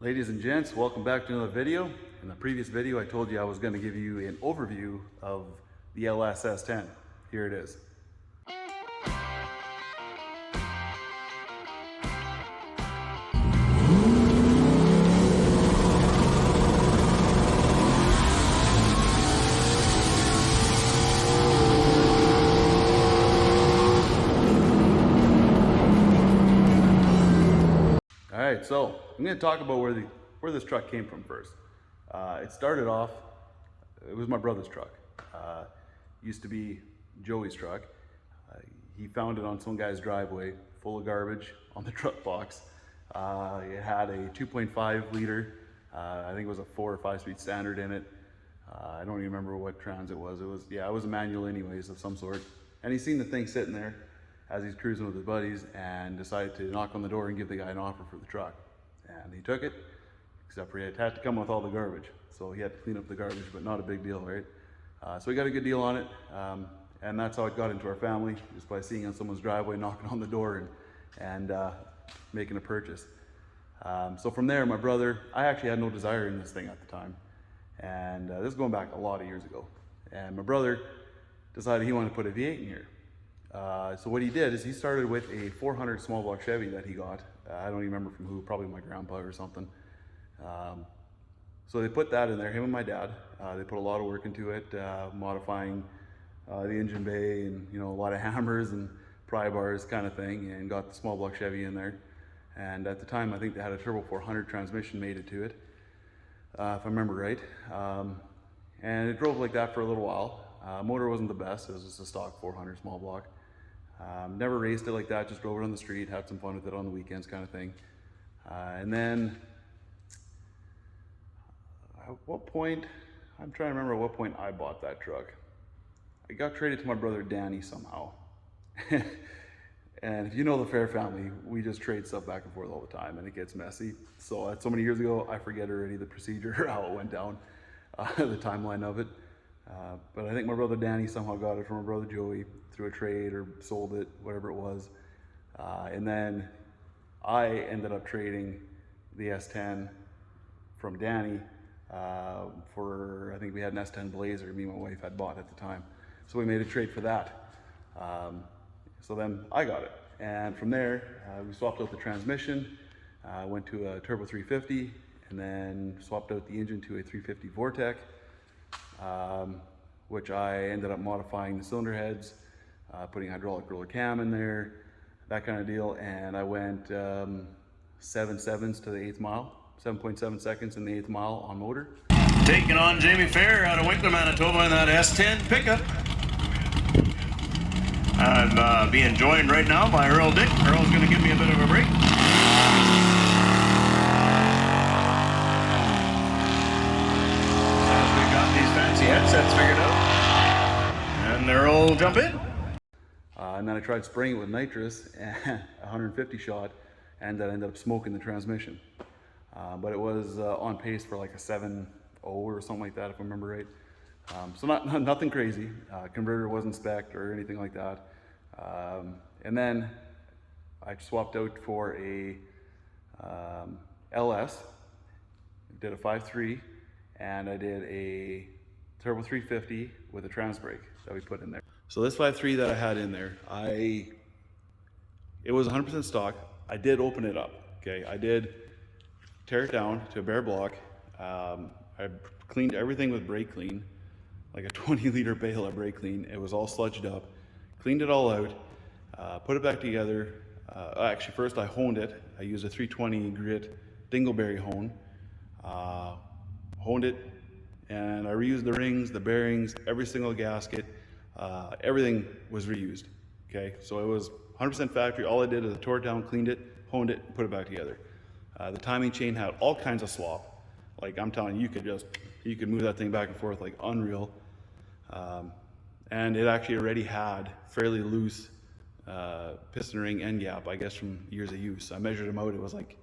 Ladies and gents, welcome back to another video. In the previous video, I told you I was going to give you an overview of the LS S10. Here it is. All right, so I'm going to talk about where this truck came from first. It started off, it was my brother's truck. Used to be Joey's truck. He found it on some guy's driveway, full of garbage on the truck box. It had a 2.5 liter, I think it was a 4 or 5 speed standard in it. I don't even remember what trans it was. It was a manual anyways of some sort. And he's seen the thing sitting there as he's cruising with his buddies and decided to knock on the door and give the guy an offer for the truck. And he took it, except for it had to come with all the garbage. So he had to clean up the garbage, but not a big deal, right? So we got a good deal on it. And that's how it got into our family, just by seeing on someone's driveway, knocking on the door and making a purchase. So from there, my brother, I actually had no desire in this thing at the time. And this is going back a lot of years ago. And my brother decided he wanted to put a V8 in here. So what he did is he started with a 400 small block Chevy that he got. I don't even remember from who, probably my grandpa or something. So they put that in there, him and my dad. They put a lot of work into it, modifying the engine bay and a lot of hammers and pry bars kind of thing, and got the small block Chevy in there. And at the time, I think they had a turbo 400 transmission mated to it, if I remember right. And it drove like that for a little while. Motor wasn't the best, it was just a stock 400 small block. Never raced it like that, just drove it on the street, had some fun with it on the weekends kind of thing. And then, at what point, I'm trying to remember at what point I bought that truck. I got traded to my brother Danny somehow. And if you know the Fair family, we just trade stuff back and forth all the time and it gets messy. So that's so many years ago, I forget already the procedure or how it went down, the timeline of it. But I think my brother Danny somehow got it from my brother Joey through a trade or sold it, whatever it was. And then I ended up trading the S10 from Danny for, I think we had an S10 Blazer me and my wife had bought at the time. So we made a trade for that. So then I got it. And from there, we swapped out the transmission, went to a turbo 350, and then swapped out the engine to a 350 Vortec. Which I ended up modifying the cylinder heads, putting hydraulic roller cam in there, that kind of deal. And I went 7 seconds to the 8th mile, 7.7 seconds in the 8th mile on motor. Taking on Jamie Fair out of Winkler, Manitoba in that S10 pickup. I'm being joined right now by Earl Dick. Earl's going to give me a bit of a break. Headsets figured out, and Earl will jump in. And then I tried spraying it with nitrous, and 150 shot, and that ended up smoking the transmission. But it was on pace for like a 7.0 or something like that, if I remember right. So nothing crazy. Converter wasn't spec'd or anything like that. And then I swapped out for a LS, did a 5.3, and I did a turbo 350 with a trans brake that we put in there. So this 5.3 that I had in there, it was 100% stock. I did open it up, okay? I did tear it down to a bare block. I cleaned everything with brake clean, like a 20-liter bale of brake clean. It was all sludged up. Cleaned it all out, put it back together. Actually, first I honed it. I used a 320 grit dingleberry hone. Honed it, and I reused the rings, the bearings, every single gasket. Everything was reused, okay? So it was 100% factory. All I did is I tore it down, cleaned it, honed it, and put it back together. The timing chain had all kinds of slop. Like I'm telling you, you could move that thing back and forth like unreal. And it actually already had fairly loose piston ring end gap, I guess from years of use. I measured them out, it was like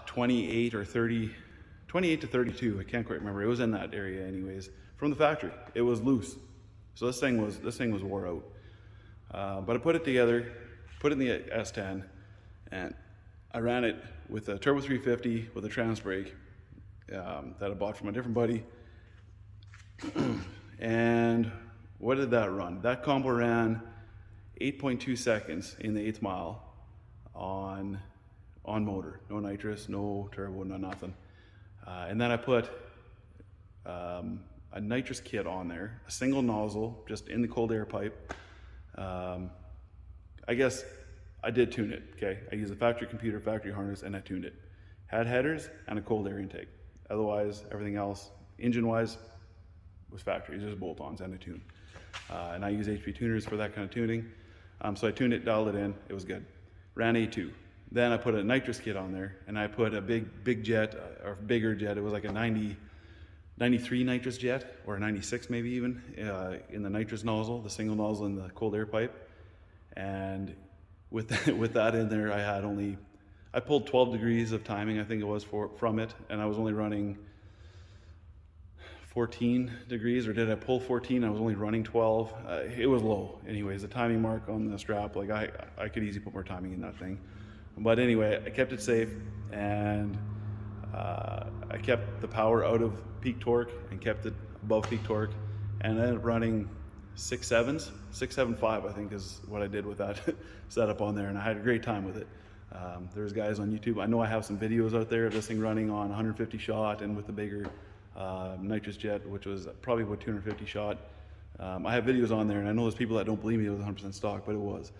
28 or 30, 28 to 32, I can't quite remember. It was in that area anyways, from the factory. It was loose. So this thing was wore out. But I put it together, put it in the S10, and I ran it with a Turbo 350 with a trans brake that I bought from a different buddy. And what did that run? That combo ran 8.2 seconds in the 8th mile on motor. No nitrous, no turbo, no nothing. And then I put a nitrous kit on there, a single nozzle, just in the cold air pipe. I guess I did tune it, okay? I used a factory computer, factory harness, and I tuned it. Had headers and a cold air intake. Otherwise, everything else, engine-wise, was factory, just bolt-ons and a tune. And I use HP tuners for that kind of tuning. So I tuned it, dialed it in, it was good. Ran A2. Then I put a nitrous kit on there, and I put a big jet, or bigger jet. It was like a 93 nitrous jet, or a 96 maybe even, in the nitrous nozzle, the single nozzle in the cold air pipe. And with that in there, I pulled 12 degrees of timing, I think it was, from it, and I was only running 14 degrees, or did I pull 14? I was only running 12. It was low. Anyways, the timing mark on the strap, like I could easily put more timing in that thing. But anyway, I kept it safe, and I kept the power out of peak torque and kept it above peak torque, and I ended up running 6.75, I think is what I did with that setup on there, and I had a great time with it. There's guys on YouTube. I know I have some videos out there of this thing running on 150 shot and with the bigger nitrous jet, which was probably about 250 shot. I have videos on there, and I know there's people that don't believe me it was 100% stock, but it was.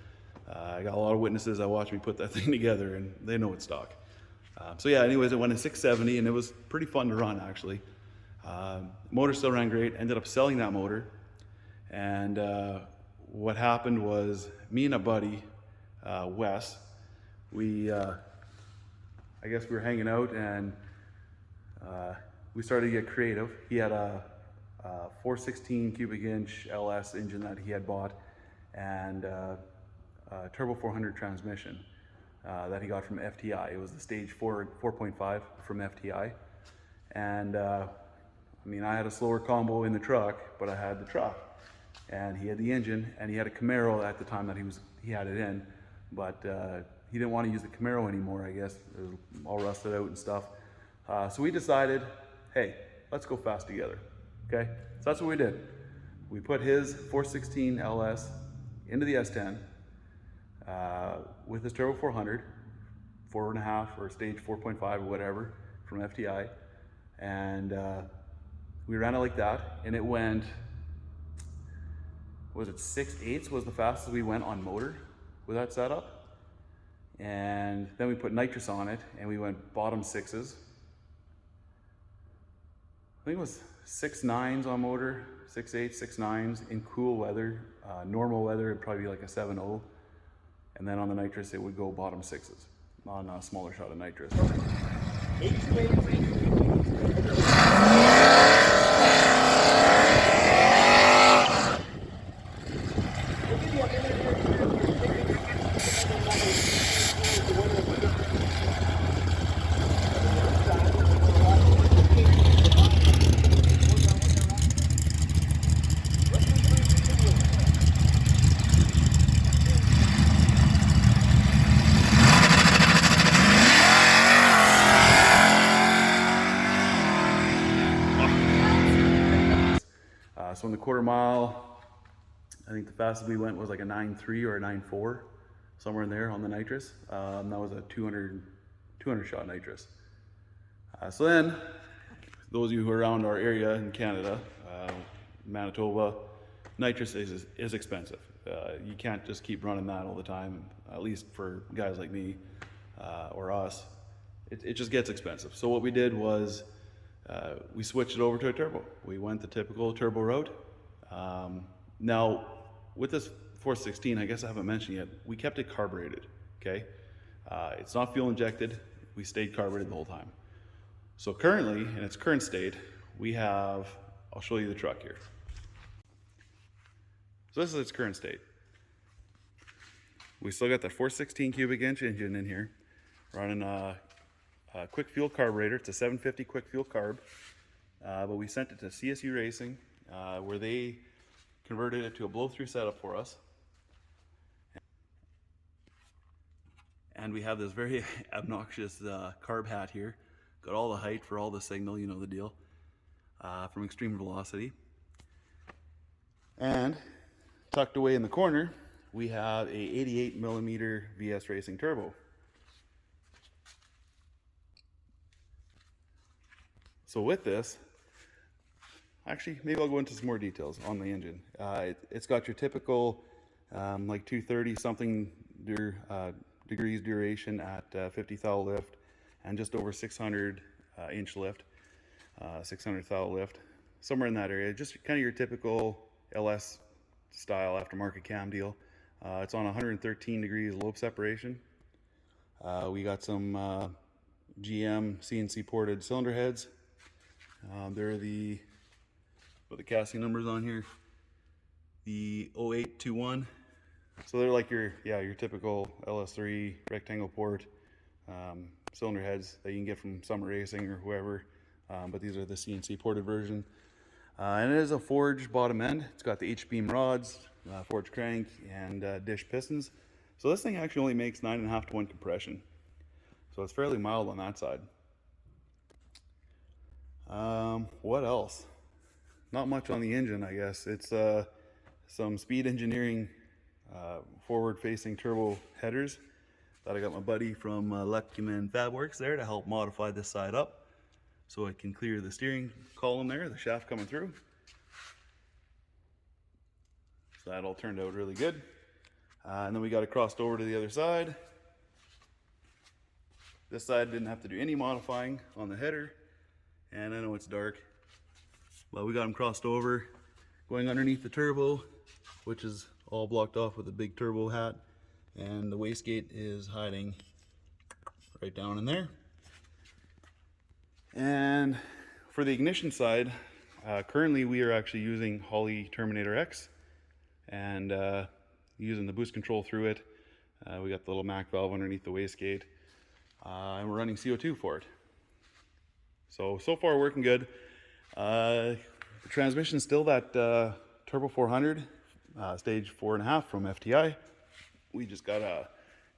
I got a lot of witnesses that watched me put that thing together, and they know it's stock. So yeah, anyways, it went in 670, and it was pretty fun to run, actually. Motor still ran great. Ended up selling that motor, and what happened was me and a buddy, Wes, I guess we were hanging out, and we started to get creative. He had a 416 cubic inch LS engine that he had bought, and a turbo 400 transmission that he got from FTI. It was the stage 4.5 from FTI. And I mean, I had a slower combo in the truck, but I had the truck, and he had the engine, and he had a Camaro at the time that he had it in, but he didn't want to use the Camaro anymore, I guess. It was all rusted out and stuff. So we decided, hey, let's go fast together, okay? So that's what we did. We put his 416 LS into the S10 with his Turbo 400, 4.5 or stage 4.5 or whatever from FTI, and we ran it like that, and it went, was it 6/8 was the fastest we went on motor with that setup. And then we put nitrous on it, and we went bottom sixes. I think it was 6.9s on motor, 6.8, 6.9s in cool weather. Normal weather, it'd probably be like a 7.0. And then on the nitrous, it would go bottom sixes on a smaller shot of nitrous. So in the quarter mile, I think the fastest we went was like a 9.3 or a 9.4, somewhere in there on the nitrous. That was a 200 shot nitrous. So then, those of you who are around our area in Canada, Manitoba, nitrous is expensive. You can't just keep running that all the time, at least for guys like me or us. It just gets expensive. So what we did was, we switched it over to a turbo. We went the typical turbo route. Now, with this 416, I guess I haven't mentioned yet, we kept it carbureted, okay? It's not fuel injected. We stayed carbureted the whole time. So currently, in its current state, we have, I'll show you the truck here. So this is its current state. We still got that 416 cubic inch engine in here, running a quick fuel carburetor. It's a 750 quick fuel carb, but we sent it to CSU Racing, where they converted it to a blow-through setup for us. And we have this very obnoxious carb hat here. Got all the height for all the signal, you know the deal, from Extreme Velocity. And tucked away in the corner, we have a 88 millimeter VS Racing turbo. So with this, actually, maybe I'll go into some more details on the engine. It's got your typical like 230 something degrees duration at 50 thou lift, and just over 600 inch lift, 600 thou lift, somewhere in that area. Just kind of your typical LS style aftermarket cam deal. It's on 113 degrees lobe separation. We got some GM CNC ported cylinder heads. They're put the casting numbers on here, the 0821. So they're like your typical LS3 rectangle port cylinder heads that you can get from Summit Racing or whoever, but these are the CNC ported version. And it is a forged bottom end. It's got the H-beam rods, forged crank, and dish pistons. So this thing actually only makes 9.5 to 1 compression. So it's fairly mild on that side. What else? Not much on the engine, I guess. It's some Speed Engineering forward-facing turbo headers that I got my buddy from Leckman Fabworks there to help modify this side up so it can clear the steering column there, the shaft coming through. So that all turned out really good. And then we got it crossed over to the other side. This side didn't have to do any modifying on the header. And I know it's dark, but we got them crossed over, going underneath the turbo, which is all blocked off with a big turbo hat. And the wastegate is hiding right down in there. And for the ignition side, currently we are actually using Holley Terminator X and using the boost control through it. We got the little MAC valve underneath the wastegate, and we're running CO2 for it. So far working good. The transmission's still that Turbo 400, stage 4.5 from FTI. We just got a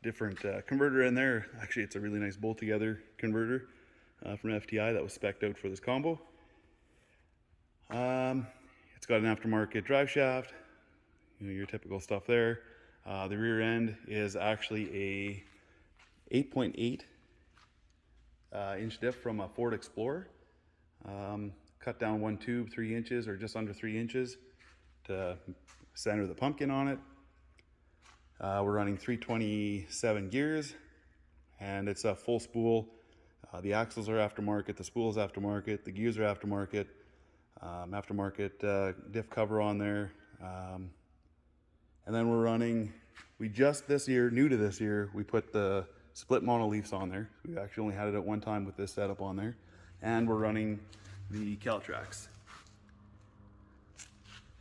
different converter in there. Actually, it's a really nice bolt together converter from FTI that was spec'd out for this combo. It's got an aftermarket drive shaft, you know, your typical stuff there. The rear end is actually a 8.8 inch diff from a Ford Explorer. Cut down one tube 3 inches or just under 3 inches to center the pumpkin on it. We're running 327 gears, and it's a full spool. The axles are aftermarket, the spool is aftermarket, the gears are aftermarket, aftermarket diff cover on there. And then we're running, we just this year, new to this year, we put the split monoleafs on there. We actually only had it at one time with this setup on there. And we're running the Caltrax.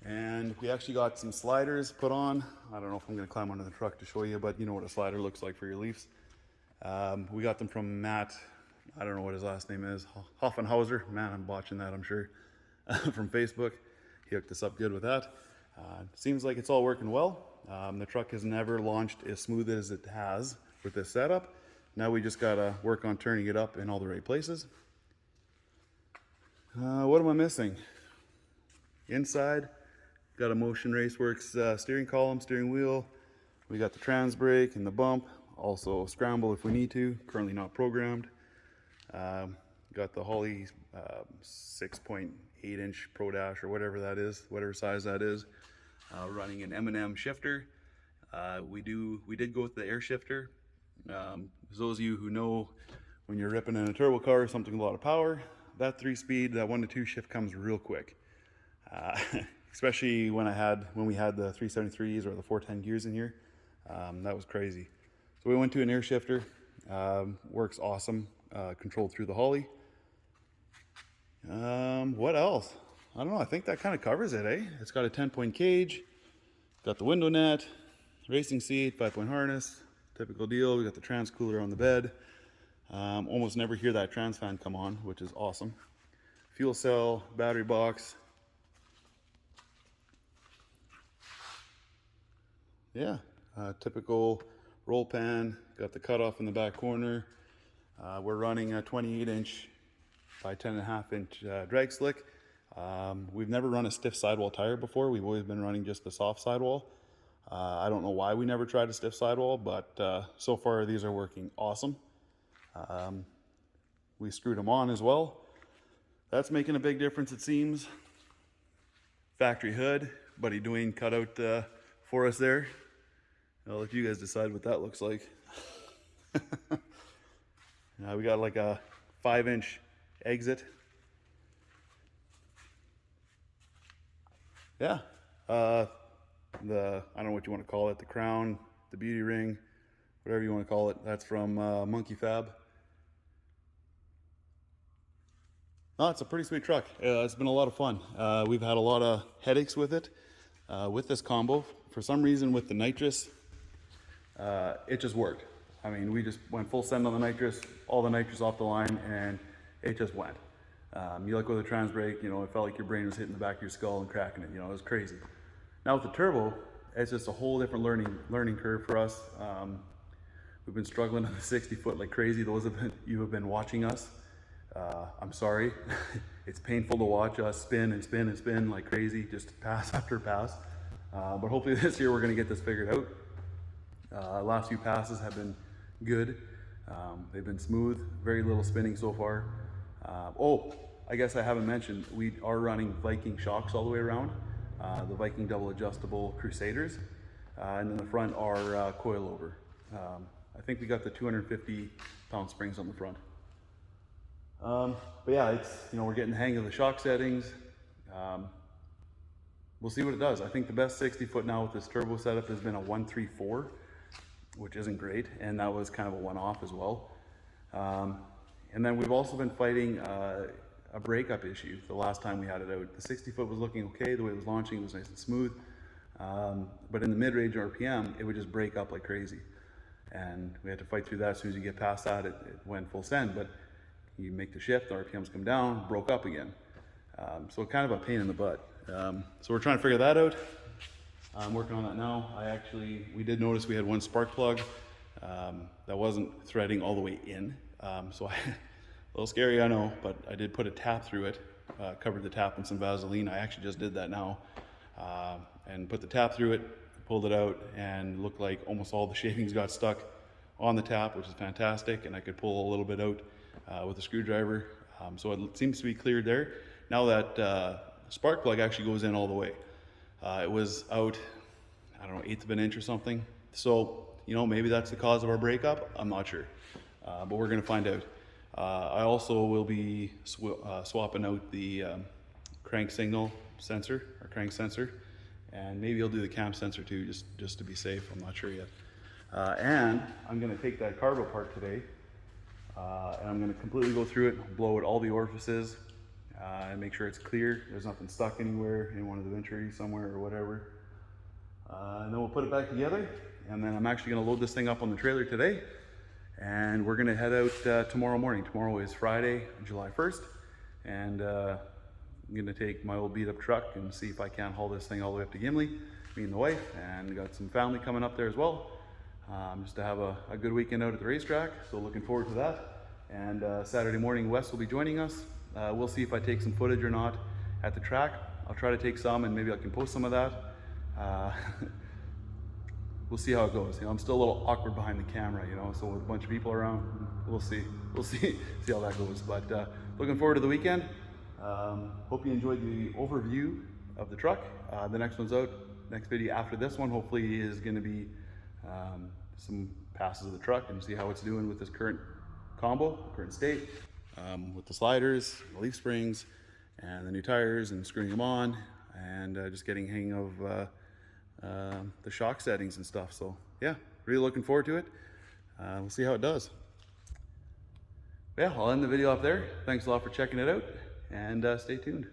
And we actually got some sliders put on. I don't know if I'm gonna climb under the truck to show you, but you know what a slider looks like for your leafs. We got them from Matt, I don't know what his last name is, Hoffenhauser. Man, I'm botching that, I'm sure, from Facebook. He hooked us up good with that. Seems like it's all working well. The truck has never launched as smooth as it has with this setup. Now we just gotta work on turning it up in all the right places. What am I missing? Inside, got a Motion Raceworks steering column, steering wheel. We got the trans brake and the bump, also scramble if we need to, currently not programmed. Got the Holley 6.8 inch Pro Dash or whatever that is, whatever size that is, running an M&M shifter. We did go with the air shifter. Those of you who know, when you're ripping in a turbo car, something with a lot of power, that 3-speed, that 1 to 2 shift comes real quick. Especially when we had the 373s or the 410 gears in here. That was crazy. So we went to an air shifter. Works awesome. Controlled through the Holley. What else? I don't know. I think that kind of covers it, eh? It's got a 10-point cage. Got the window net, racing seat, 5-point harness. Typical deal. We got the trans cooler on the bed. Almost never hear that trans fan come on, which is awesome. Fuel cell, battery box. Yeah, typical roll pan, got the cutoff in the back corner. We're running a 28-inch by 10.5-inch drag slick. We've never run a stiff sidewall tire before. We've always been running just the soft sidewall. I don't know why we never tried a stiff sidewall, but so far these are working awesome. We screwed them on as well. That's making a big difference, it seems. Factory hood, Buddy Dwayne cut out for us there. I'll let you guys decide what that looks like. We got like a 5-inch exit. Yeah, I don't know what you want to call it, the crown, the beauty ring, whatever you want to call it. That's from Monkey Fab. Oh, it's a pretty sweet truck. It's been a lot of fun. We've had a lot of headaches with it, with this combo. For some reason with the nitrous, it just worked. I mean, we just went full send on the nitrous, all the nitrous off the line, and it just went. You look with a trans brake, you know, it felt like your brain was hitting the back of your skull and cracking it, you know, it was crazy. Now with the turbo, it's just a whole different learning curve for us. We've been struggling on the 60-foot like crazy. Those of you who have been watching us, I'm sorry. It's painful to watch us spin and spin and spin like crazy, just pass after pass. But hopefully this year we're gonna get this figured out. Last few passes have been good. They've been smooth, very little spinning so far. Oh, I guess I haven't mentioned, we are running Viking shocks all the way around. The Viking double adjustable Crusaders. And then the front are coilover. I think we got the 250-pound springs on the front. But yeah, it's, you know, we're getting the hang of the shock settings. We'll see what it does. I think the best 60-foot now with this turbo setup has been a 134, which isn't great, and that was kind of a one-off as well. And then we've also been fighting a breakup issue the last time we had it out. The 60-foot was looking okay, the way it was launching was nice and smooth, but in the mid-range RPM, it would just break up like crazy. And we had to fight through that. As soon as you get past that, it went full send, but you make the shift, the RPMs come down, broke up again. So kind of a pain in the butt. So we're trying to figure that out. I'm working on that now. We did notice we had one spark plug that wasn't threading all the way in. So a little scary, I know, but I did put a tap through it, covered the tap in some Vaseline. I actually just did that now, and put the tap through it, pulled it out, and looked like almost all the shavings got stuck on the tap, which is fantastic, and I could pull a little bit out with a screwdriver. So it seems to be cleared there. Now that spark plug actually goes in all the way. It was out, I don't know, 1/8 of an inch or something. So, you know, maybe that's the cause of our breakup. I'm not sure, but we're gonna find out. I also will be swapping out the crank signal sensor, or crank sensor, and maybe I'll do the cam sensor too, just to be safe. I'm not sure yet. And I'm gonna take that carb apart today, and I'm gonna completely go through it, blow out all the orifices, and make sure it's clear. There's nothing stuck anywhere in one of the venturi somewhere or whatever. And then we'll put it back together, and then I'm actually gonna load this thing up on the trailer today, and we're gonna head out tomorrow morning. Tomorrow is Friday, July 1st, and I'm gonna take my old beat up truck and see if I can't haul this thing all the way up to Gimli, me and the wife, and got some family coming up there as well, just to have a good weekend out at the racetrack. So looking forward to that. And Saturday morning, Wes will be joining us. We'll see if I take some footage or not at the track. I'll try to take some, and maybe I can post some of that. We'll see how it goes. You know, I'm still a little awkward behind the camera, you know, so with a bunch of people around, we'll see how that goes. But looking forward to the weekend. Hope you enjoyed the overview of the truck. The next one's out. Next video after this one hopefully is going to be some passes of the truck and see how it's doing with this current combo, current state, with the sliders, the leaf springs, and the new tires, and screwing them on, and just getting hang of the shock settings and stuff. So yeah, really looking forward to it. We'll see how it does. Yeah, I'll end the video off there. Thanks a lot for checking it out, and stay tuned.